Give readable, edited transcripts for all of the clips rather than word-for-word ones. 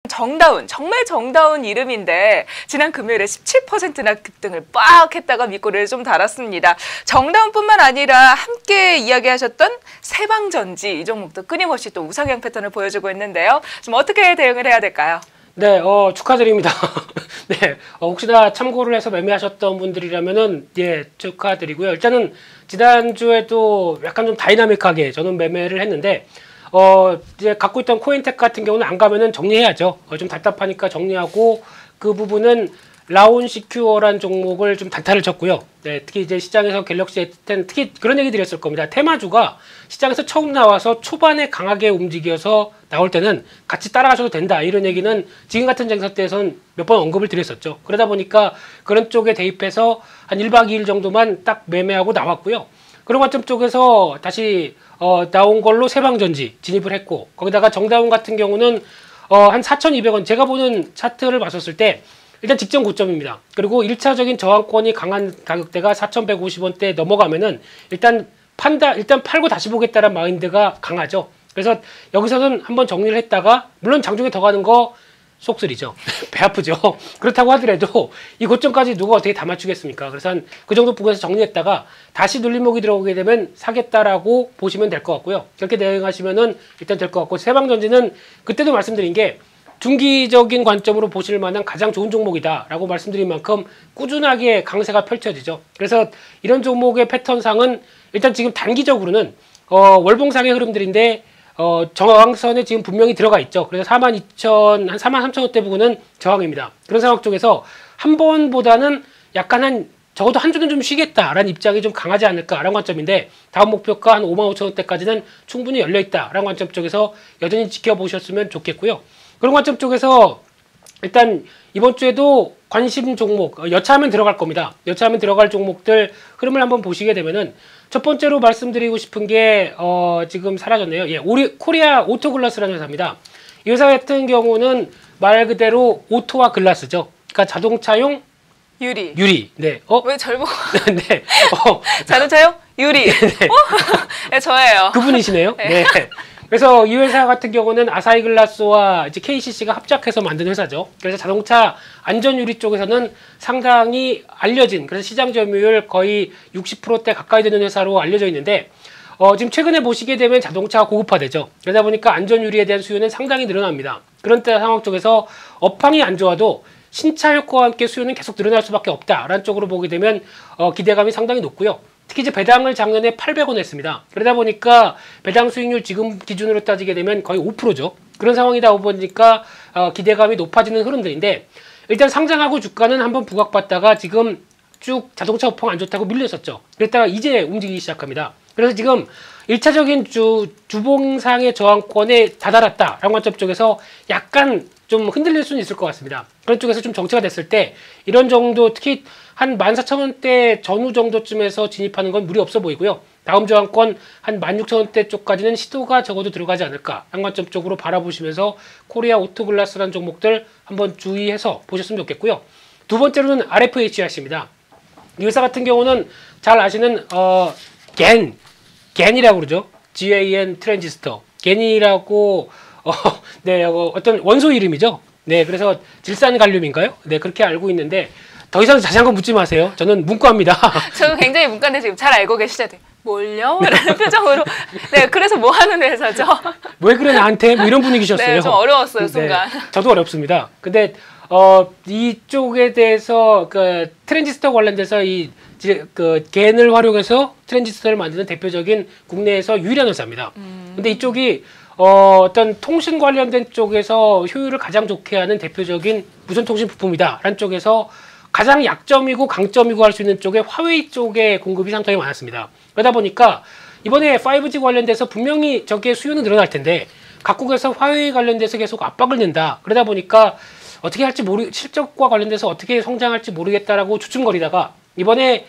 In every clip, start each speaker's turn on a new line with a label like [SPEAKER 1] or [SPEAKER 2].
[SPEAKER 1] 정다운, 정말 정다운 이름인데 지난 금요일에 17%나 급등을 빡 했다가 밑꼬리를 좀 달았습니다. 정다운뿐만 아니라 함께 이야기하셨던 세방전지 이 종목도 끊임없이 또 우상향 패턴을 보여주고 있는데요. 좀 어떻게 대응을 해야 될까요?
[SPEAKER 2] 네, 축하드립니다. 네, 혹시나 참고를 해서 매매하셨던 분들이라면은 예, 축하드리고요. 일단은 지난주에도 약간 좀 다이나믹하게 저는 매매를 했는데 이제 갖고 있던 코인텍 같은 경우는 안 가면은 정리해야죠. 좀 답답하니까 정리하고 그 부분은 라온시큐어란 종목을 좀 단타를 쳤고요. 네, 특히 이제 시장에서 갤럭시 S10 특히 그런 얘기 드렸을 겁니다. 테마주가 시장에서 처음 나와서 초반에 강하게 움직여서 나올 때는 같이 따라가셔도 된다. 이런 얘기는 지금 같은 장세 때에선 몇 번 언급을 드렸었죠. 그러다 보니까 그런 쪽에 대입해서 한 1박 2일 정도만 딱 매매하고 나왔고요. 그런 관점 쪽에서 다시 나온 걸로 세방전지 진입을 했고 거기다가 정다운 같은 경우는 한 4,200원 제가 보는 차트를 봤었을 때 일단 직전 고점입니다. 그리고 1차적인 저항권이 강한 가격대가 4,150원대 넘어가면은 일단 팔고 다시 보겠다는 마인드가 강하죠. 그래서 여기서는 한번 정리를 했다가 물론 장중에 더 가는 거 속쓰리죠. 배 아프죠. 그렇다고 하더라도 이 고점까지 누가 어떻게 다 맞추겠습니까? 그래서 한 그 정도 부분에서 정리했다가 다시 눌림목이 들어오게 되면 사겠다라고 보시면 될 것 같고요. 그렇게 대응하시면은 일단 될 것 같고 세방전지는 그때도 말씀드린 게 중기적인 관점으로 보실 만한 가장 좋은 종목이다라고 말씀드린 만큼 꾸준하게 강세가 펼쳐지죠. 그래서 이런 종목의 패턴상은 일단 지금 단기적으로는 월봉상의 흐름들인데 저항선에 지금 분명히 들어가 있죠. 그래서 42,000, 한 43,000원대 부분은 저항입니다. 그런 상황 쪽에서 한 번보다는 약간 적어도 한 주는 좀 쉬겠다라는 입장이 좀 강하지 않을까라는 관점인데 다음 목표가 한 55,000원대까지는 충분히 열려있다라는 관점 쪽에서 여전히 지켜보셨으면 좋겠고요. 그런 관점 쪽에서 일단 이번 주에도 관심 종목, 여차하면 들어갈 겁니다. 여차하면 들어갈 종목들 흐름을 한번 보시게 되면은 첫 번째로 말씀드리고 싶은 게 지금 사라졌네요. 예, 코리아 오토글라스라는 회사입니다. 이 회사 같은 경우는 말 그대로 오토와 글라스죠. 그러니까 자동차용 유리. 네.
[SPEAKER 1] 왜 절 보고?
[SPEAKER 2] 네.
[SPEAKER 1] 자동차용 유리.
[SPEAKER 2] 네.
[SPEAKER 1] 네, 저예요.
[SPEAKER 2] 그분이시네요. 네. 그래서 이 회사 같은 경우는 아사히글라스와 이제 KCC가 합작해서 만든 회사죠. 그래서 자동차 안전유리 쪽에서는 상당히 알려진, 그래서 시장 점유율 거의 60%대 가까이 되는 회사로 알려져 있는데, 지금 최근에 보시게 되면 자동차가 고급화되죠. 그러다 보니까 안전유리에 대한 수요는 상당히 늘어납니다. 그런 때 상황 쪽에서 업황이 안 좋아도 신차 효과와 함께 수요는 계속 늘어날 수밖에 없다라는 쪽으로 보게 되면 기대감이 상당히 높고요. 특히 이제 배당을 작년에 800원 했습니다. 그러다 보니까 배당 수익률 지금 기준으로 따지게 되면 거의 5%죠. 그런 상황이다 보니까 기대감이 높아지는 흐름들인데 일단 상장하고 주가는 한번 부각받다가 지금 쭉 자동차 업황 안 좋다고 밀렸었죠. 그랬다가 이제 움직이기 시작합니다. 그래서 지금 1차적인 주봉상의 저항권에 다다랐다라는 관점 쪽에서 약간 좀 흔들릴 수는 있을 것 같습니다. 그런 쪽에서 좀 정체가 됐을 때 이런 정도 특히 한 14,000원대 전후 정도쯤에서 진입하는 건 무리 없어 보이고요. 다음 저항권 한 16,000원대 쪽까지는 시도가 적어도 들어가지 않을까 한 관점 쪽으로 바라보시면서 코리아 오토글라스라는 종목들 한번 주의해서 보셨으면 좋겠고요. 두 번째로는 RFHRC입니다. 이 회사 같은 경우는 잘 아시는 겐이라고 그러죠. GAN 트랜지스터. 겐이라고 네, 어떤 원소 이름이죠. 네, 그래서 질산갈륨인가요? 네, 그렇게 알고 있는데 더 이상 자세한 건 묻지 마세요. 저는 문과입니다.
[SPEAKER 1] 저는 굉장히 문과인데 지금 잘 알고 계시죠? 뭘요? 라는 표정으로. 네, 그래서 뭐 하는 회사죠?
[SPEAKER 2] 왜 그래 나한테? 뭐 이런 분위기셨어요.
[SPEAKER 1] 네, 좀 어려웠어요, 순간.
[SPEAKER 2] 네, 저도 어렵습니다. 근데 이쪽에 대해서 그 트랜지스터 관련돼서 그 겐을 활용해서 트랜지스터를 만드는 대표적인 국내에서 유일한 회사입니다. 근데 이쪽이 어떤 통신 관련된 쪽에서 효율을 가장 좋게 하는 대표적인 무선통신 부품이다 라는 쪽에서 가장 약점이고 강점이고 할 수 있는 쪽에 화웨이 쪽에 공급이 상당히 많았습니다. 그러다 보니까 이번에 5G 관련돼서 분명히 저게 수요는 늘어날 텐데 각국에서 화웨이 관련돼서 계속 압박을 낸다. 그러다 보니까 어떻게 할지 실적과 관련돼서 어떻게 성장할지 모르겠다라고 주춤거리다가 이번에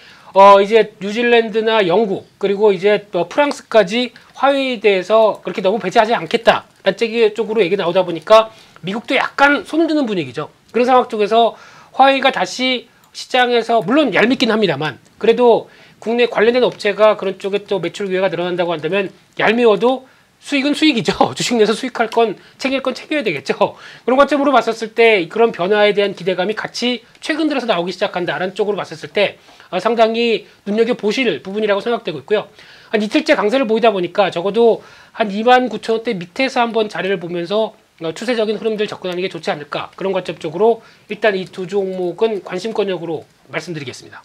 [SPEAKER 2] 이제 뉴질랜드나 영국 그리고 이제 프랑스까지 화웨이에 대해서 그렇게 너무 배제하지 않겠다라는 쪽으로 얘기 나오다 보니까 미국도 약간 손을 드는 분위기죠. 그런 상황 쪽에서 화웨이가 다시 시장에서 물론 얄밉긴 합니다만 그래도 국내 관련된 업체가 그런 쪽에 또 매출 기회가 늘어난다고 한다면 얄미워도 수익은 수익이죠. 주식 내서 수익할 건 챙길 건 챙겨야 되겠죠. 그런 관점으로 봤었을 때 그런 변화에 대한 기대감이 같이 최근 들어서 나오기 시작한다라는 쪽으로 봤었을 때 상당히 눈여겨보실 부분이라고 생각되고 있고요. 한 이틀째 강세를 보이다 보니까 적어도 한 29,000원대 밑에서 한번 자리를 보면서 추세적인 흐름들 접근하는 게 좋지 않을까, 그런 관점 쪽으로 일단 이 두 종목은 관심권역으로 말씀드리겠습니다.